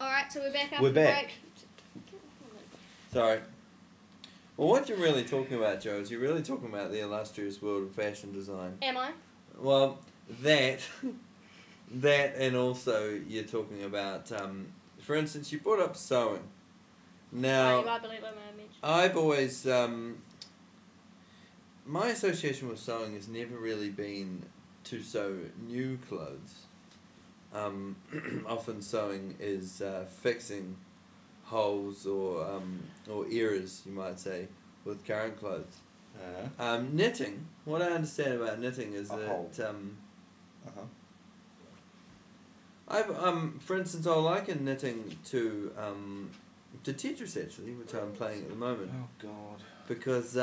Alright, so we're back after We're the back. break. Sorry. Well, what you're really talking about, Joe, is you're really talking about the illustrious world of fashion design. Am I? Well, that and also you're talking about, for instance, you brought up sewing. Now, I believe I may have mentioned. I've always, my association with sewing has never really been to sew new clothes. Often sewing is fixing holes or errors, you might say, with current clothes. Knitting. What I understand about knitting is for instance, I liken knitting to Tetris actually, which I'm playing at the moment. Oh God! Because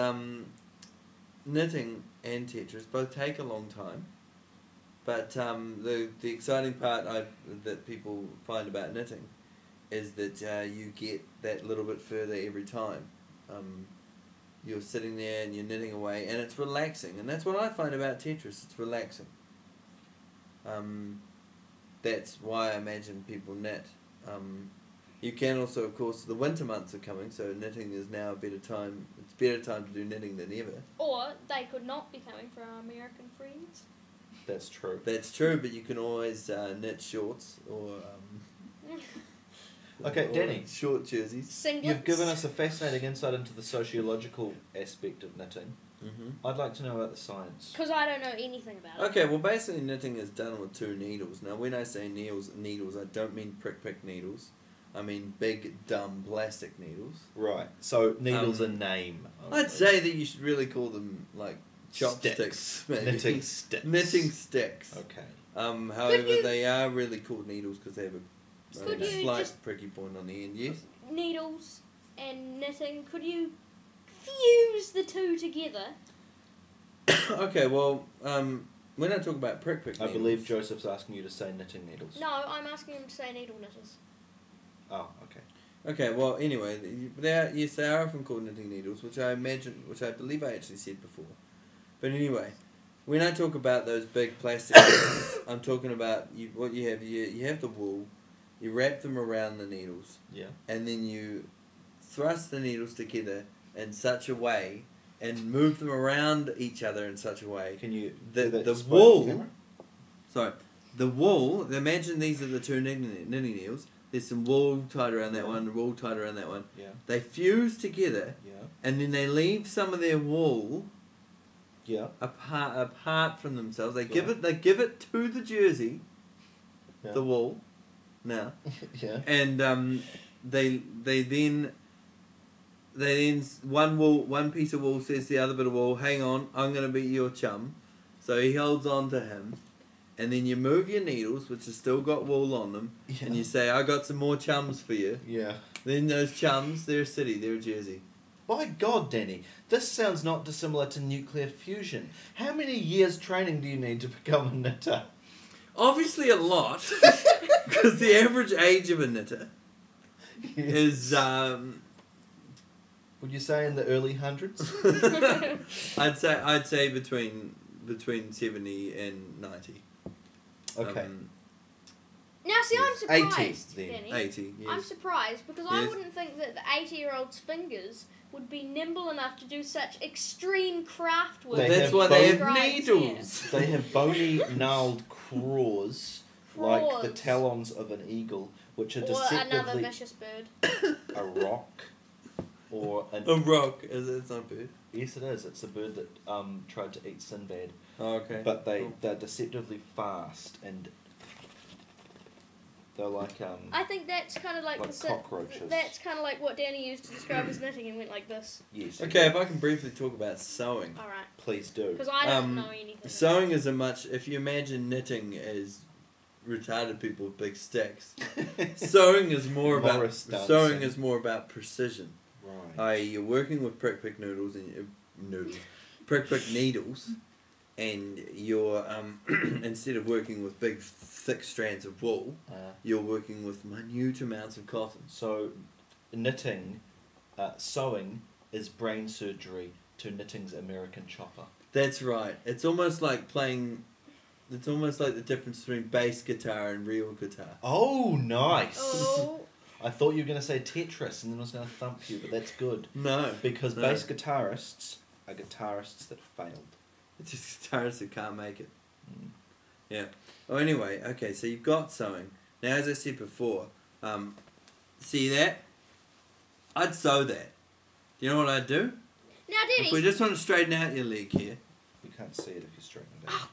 knitting and Tetris both take a long time. But the exciting part that people find about knitting is that you get that little bit further every time. You're sitting there and you're knitting away, and it's relaxing. And that's what I find about Tetris. It's relaxing. That's why I imagine people knit. You can also, of course, the winter months are coming, so knitting is now a better time. It's a better time to do knitting than ever. Or they could not be coming for our American friends. That's true. That's true, but you can always knit shorts or Okay, Danny. Short jerseys. Singlets. You've given us a fascinating insight into the sociological aspect of knitting. Mm-hmm. I'd like to know about the science. Because I don't know anything about it. Okay, well, basically knitting is done with 2 needles. Now, when I say needles, I don't mean prick needles. I mean big, dumb plastic needles. Right. So needles a name. I'd say that you should really call them like chopsticks, maybe. Knitting sticks. Knitting sticks. Okay. However, they are really called needles because they have Could a you slight just- pricky point on the end. Yes. Needles and knitting, could you fuse the two together? Okay. Well, when I talk about prick I needles, believe Joseph's asking you to say knitting needles. No, I'm asking him to say needle knitters. Oh, okay. Okay, well, anyway, they are often called knitting needles, which I believe I actually said before. But anyway, when I talk about those big plastic needles, I'm talking about what you have. You have the wool, you wrap them around the needles, Yeah. and then you thrust the needles together in such a way, and move them around each other in such a way. Can you The do that the display on wool. camera? Sorry, the wool. Imagine these are the 2 knitting needles. There's some wool tied around that one, wool tied around that one. Yeah. They fuse together, Yeah. and then they leave some of their wool Yeah. apart from themselves. They give it to the jersey, Yeah. the wool, now, Yeah. and they then one piece of wool says to the other bit of wool, "Hang on, I'm going to be your chum," so he holds on to him. And then you move your needles, which have still got wool on them, and you say, "I got some more chums for you." Yeah. Then those chums, they're a city, they're a jersey. By God, Danny, this sounds not dissimilar to nuclear fusion. How many years training do you need to become a knitter? Obviously a lot, because the average age of a knitter is, Would you say in the early hundreds? I'd say between 70 and 90. Okay. Now, see, I'm surprised, 80 then. Danny. 80, yes. I'm surprised because I Yes. wouldn't think that the 80-year-old's fingers would be nimble enough to do such extreme craft work. They That's have why they have described needles. They have bony, gnarled claws, like the Claws. talons of an eagle, which are here. Or another deceptively vicious bird. a rock or an... A rock, it's not a bird. Yes, it is. It's a bird that tried to eat Sinbad. Oh, okay. But they're deceptively fast, and they're like I think that's kind of like, like cockroaches. That's kind of like what Danny used to describe as knitting and went like this. Yes. Okay, if I can briefly talk about sewing. All right. Please do. Because I don't know anything. Sewing is if you imagine knitting as retarded people with big sticks, sewing is more Morris about dancing. precision. Right. You're working with prick noodles and prick needles, and you're instead of working with big thick strands of wool, you're working with minute amounts of cotton. So, sewing is brain surgery to knitting's American chopper. That's right. It's almost like the difference between bass guitar and real guitar. Oh, nice. Oh, I thought you were going to say Tetris, and then I was going to thump you, but that's good. No. Because No. bass guitarists are guitarists that failed. It's just guitarists who can't make it. Mm. Yeah. Oh, anyway, okay, so you've got sewing. Now, as I said before, see that? I'd sew that. Do you know what I'd do? Now, If we Denny, just want to straighten out your leg here. You can't see it if you're straighten it out.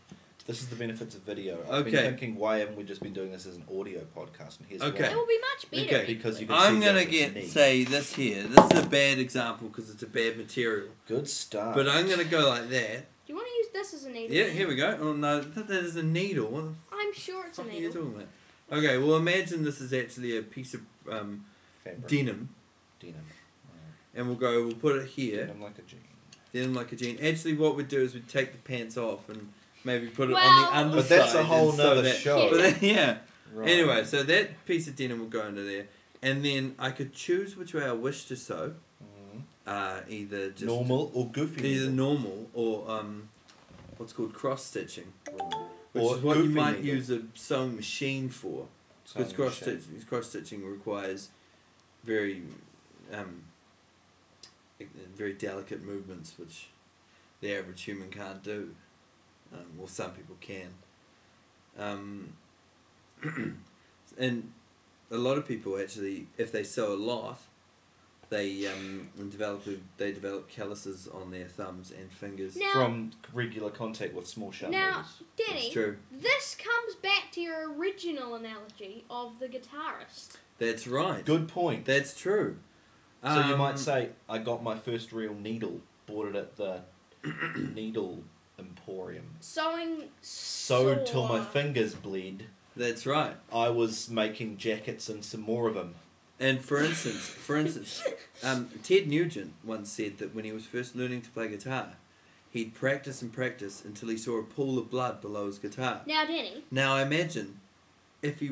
This is the benefits of video. I've Okay. been thinking, why haven't we just been doing this as an audio podcast? And here's Okay. it why. will be much better. Okay. Because you can I'm see going to Joseph's get, knee. say, this here. This is a bad example because it's a bad material. Good start. But I'm going to go like that. Do you want to use this as a needle? Yeah, here we go. Oh, no, that is a needle. What the I'm sure it's a fuck are you needle. talking about? Okay, well, imagine this is actually a piece of Fabric. denim. Denim. And we'll put it here. Denim like a jean. Denim like a jean. Actually, what we'd do is we'd take the pants off and maybe put it on Well- the underside. But that's a whole and sew nother that. show. But then, yeah. Right. Anyway, so that piece of denim will go under there. And then I could choose which way I wish to sew. Either just... Normal or goofy. Either needle. normal or what's called cross-stitching. Which Or is what you goofy might needle. use a sewing machine for. Because Sewing machine. cross-stitching requires very very delicate movements which the average human can't do. Well, some people can. And a lot of people actually, if they sew a lot, they develop calluses on their thumbs and fingers. Now, From regular contact with small sharp now, needles. Denny, It's true. this comes back to your original analogy of the guitarist. That's right. Good point. That's true. So you might say, I got my first real needle, bought it at the needle emporium. Sewing Sewed till my sore. fingers bled. That's right. I was making jackets and some more of them. And for instance, Ted Nugent once said that when he was first learning to play guitar, he'd practice and practice until he saw a pool of blood below his guitar. Now, Denny, Now imagine if he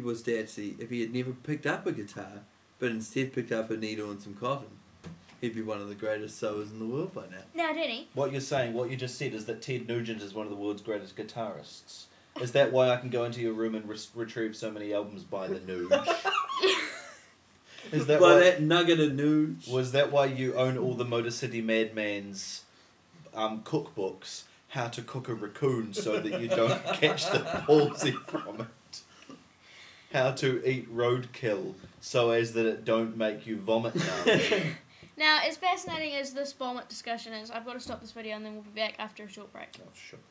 had never picked up a guitar, but instead picked up a needle and some cotton, he'd be one of the greatest sewers in the world by now. now, Denny, What you're saying, what you just said, is that Ted Nugent is one of the world's greatest guitarists. Is that why I can go into your room and retrieve so many albums by the Nuge? Is that By why? that nugget of news. Was that why you own all the Motor City Madman's cookbooks? How to cook a raccoon so that you don't catch the palsy from it. How to eat roadkill so as that it don't make you vomit now. now, as fascinating as this vomit discussion is, I've got to stop this video and then we'll be back after a short break. Oh, sugar.